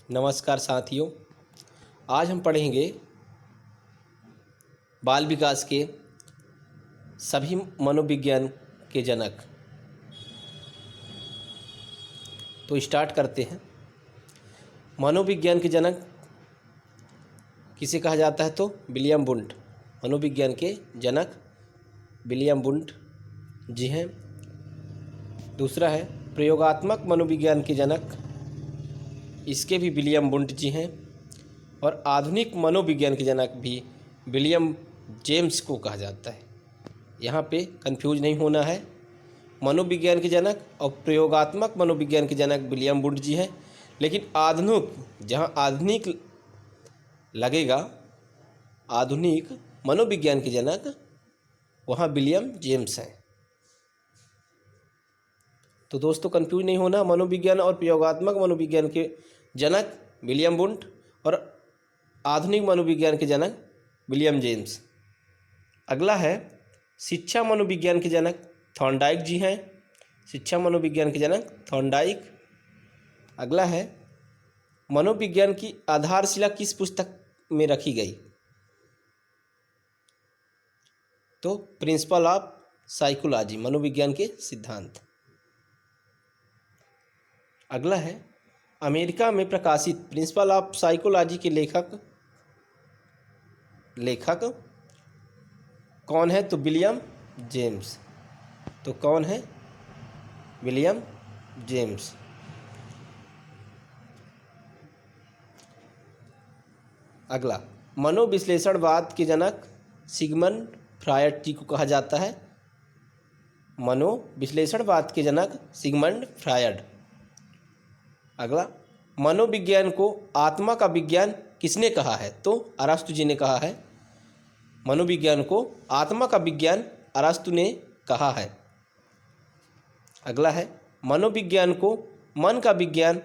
नमस्कार साथियों, आज हम पढ़ेंगे बाल विकास के सभी मनोविज्ञान के जनक। तो स्टार्ट करते हैं। मनोविज्ञान के जनक किसे कहा जाता है? तो विलियम वुंड। मनोविज्ञान के जनक विलियम वुंड जी हैं। दूसरा है प्रयोगात्मक मनोविज्ञान के जनक, इसके भी विलियम वुंड जी हैं। और आधुनिक मनोविज्ञान के जनक भी विलियम जेम्स को कहा जाता है। यहाँ पे कंफ्यूज नहीं होना है। मनोविज्ञान के जनक और प्रयोगात्मक मनोविज्ञान के जनक विलियम वुंड जी हैं, लेकिन आधुनिक, जहाँ आधुनिक लगेगा, आधुनिक मनोविज्ञान के जनक, वहाँ विलियम जेम्स हैं। तो दोस्तों कंफ्यूज नहीं होना। मनोविज्ञान और प्रयोगात्मक मनोविज्ञान के जनक विलियम वुंड और आधुनिक मनोविज्ञान के जनक विलियम जेम्स। अगला है शिक्षा मनोविज्ञान के जनक थॉर्नडाइक जी हैं। शिक्षा मनोविज्ञान के जनक थॉर्नडाइक। अगला है मनोविज्ञान की आधारशिला किस पुस्तक में रखी गई? तो प्रिंसिपल ऑफ साइकोलॉजी, मनोविज्ञान के सिद्धांत। अगला है अमेरिका में प्रकाशित प्रिंसिपल ऑफ साइकोलॉजी के लेखक कौन है? तो विलियम जेम्स। तो कौन है? William James. अगला मनोविश्लेषणवाद के जनक सिगमंड फ्रायड जी को कहा जाता है। मनोविश्लेषणवाद के जनक सिगमंड फ्रायड। अगला मनोविज्ञान को आत्मा का विज्ञान किसने कहा है? तो अरस्तु जी ने कहा है। मनोविज्ञान को आत्मा का विज्ञान अरस्तु ने कहा है। अगला है मनोविज्ञान को मन का विज्ञान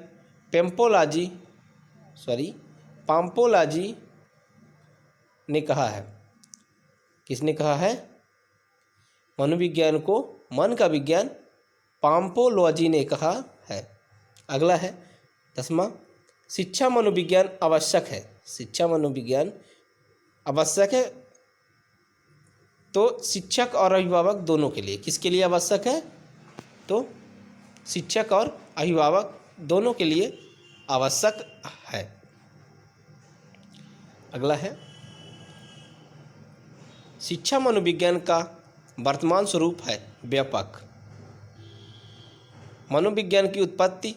पाम्पोलॉजी ने कहा है। किसने कहा है? मनोविज्ञान को मन का विज्ञान पाम्पोलॉजी ने कहा है। अगला है 10वां शिक्षा मनोविज्ञान आवश्यक है। शिक्षा मनोविज्ञान आवश्यक है तो शिक्षक और अभिभावक दोनों के लिए। किसके लिए आवश्यक है? तो शिक्षक और अभिभावक दोनों के लिए आवश्यक है। अगला है शिक्षा मनोविज्ञान का वर्तमान स्वरूप है व्यापक। मनोविज्ञान की उत्पत्ति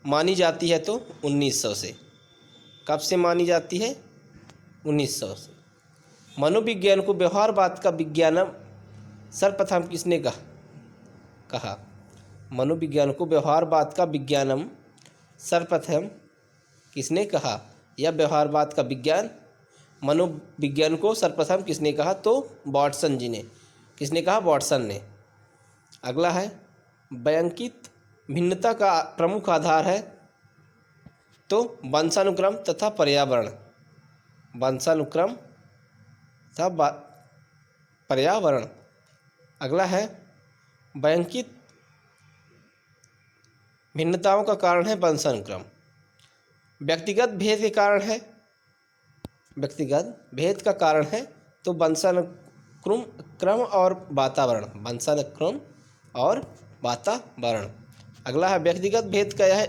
मानी जाती है तो 1900 से। कब से मानी जाती है? 1900 से। मनोविज्ञान को व्यवहारवाद का विज्ञानम सर्वप्रथम किसने कहा? मनोविज्ञान को व्यवहारवाद का विज्ञानम सर्वप्रथम किसने कहा? यह व्यवहारवाद का विज्ञान मनोविज्ञान को सर्वप्रथम किसने कहा? तो वाटसन जी ने। किसने कहा? वाटसन ने। अगला है वैयक्तिक भिन्नता का प्रमुख आधार है तो वंशानुक्रम तथा पर्यावरण। वंशानुक्रम तथा पर्यावरण। अगला है वैयक्तिक भिन्नताओं का कारण है वंशानुक्रम। व्यक्तिगत भेद के कारण है, व्यक्तिगत भेद का कारण है तो वंशानुक्रम और वातावरण। वंशानुक्रम और वातावरण। अगला है व्यक्तिगत भेद का यह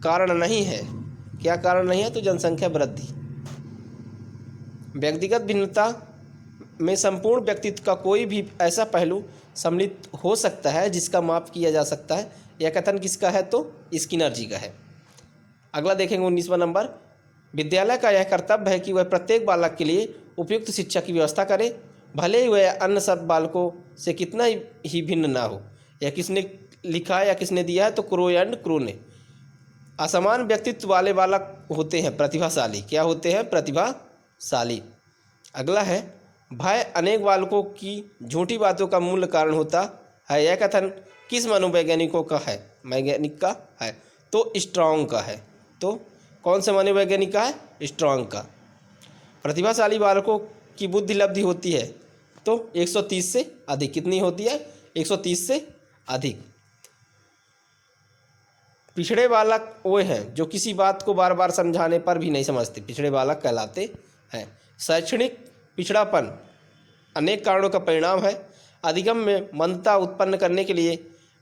कारण नहीं है। क्या कारण नहीं है? तो जनसंख्या वृद्धि। व्यक्तिगत भिन्नता में संपूर्ण व्यक्तित्व का कोई भी ऐसा पहलू सम्मिलित हो सकता है जिसका माप किया जा सकता है। यह कथन किसका है? तो स्किनर जी का है। अगला देखेंगे 19वां नंबर। विद्यालय का यह कर्तव्य है कि वह प्रत्येक बालक के लिए उपयुक्त शिक्षा की व्यवस्था करे, भले ही वह अन्य सब बालकों से कितना ही भिन्न ना हो। यह किसने लिखा है या किसने दिया है? तो क्रो एंड क्रो ने। असमान व्यक्तित्व वाले बालक होते हैं प्रतिभाशाली। क्या होते हैं? प्रतिभाशाली। अगला है भय अनेक बालकों की झूठी बातों का मूल कारण होता है। यह कथन किस मनोवैज्ञानिकों का है? वैज्ञानिक का है तो स्ट्रॉन्ग का है। तो कौन से मनोवैज्ञानिक का है? स्ट्रॉन्ग का। प्रतिभाशाली बालकों की बुद्धि लब्धि होती है तो 130 से अधिक। कितनी होती है? 130 से अधिक। पिछड़े बालक वो हैं जो किसी बात को बार बार समझाने पर भी नहीं समझते, पिछड़े बालक कहलाते हैं। शैक्षणिक पिछड़ापन अनेक कारणों का परिणाम है। अधिगम में मंदता उत्पन्न करने के लिए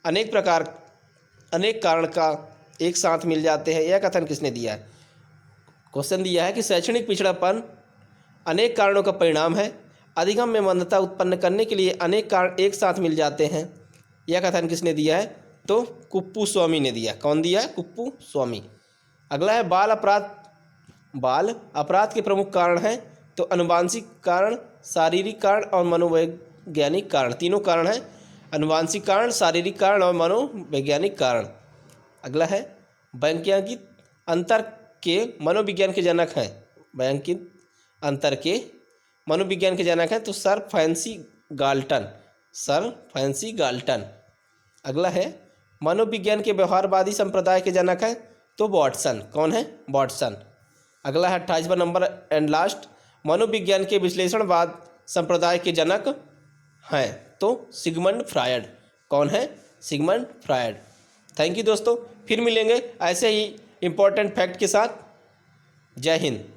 अनेक कारण का एक साथ मिल जाते हैं। यह कथन किसने दिया है? क्वेश्चन दिया है कि शैक्षणिक पिछड़ापन अनेक कारणों का परिणाम है। अधिगम में मंदता उत्पन्न करने के लिए अनेक कारण एक साथ मिल जाते हैं। यह कथन किसने दिया है? तो कुप्पू स्वामी ने दिया। कौन दिया है? कुप्पू स्वामी। अगला है बाल अपराध के प्रमुख कारण हैं। तो आनुवांशिक कारण, शारीरिक कारण और मनोवैज्ञानिक कारण, तीनों कारण हैं। आनुवांशिक कारण, शारीरिक कारण और मनोवैज्ञानिक कारण। अगला है वैज्ञानिक अंतर के मनोविज्ञान के जनक हैं। वैज्ञानिक अंतर के मनोविज्ञान के जनक हैं तो सर फ्रांसिस गाल्टन। अगला है मनोविज्ञान के व्यवहारवादी संप्रदाय के जनक हैं तो वाटसन। कौन है? वाटसन। अगला है 28वां नंबर एंड लास्ट, मनोविज्ञान के विश्लेषणवाद संप्रदाय के जनक हैं तो सिगमंड फ्रायड। कौन है? Sigmund Freud. थैंक यू दोस्तों, फिर मिलेंगे ऐसे ही इम्पोर्टेंट फैक्ट के साथ। जय हिंद।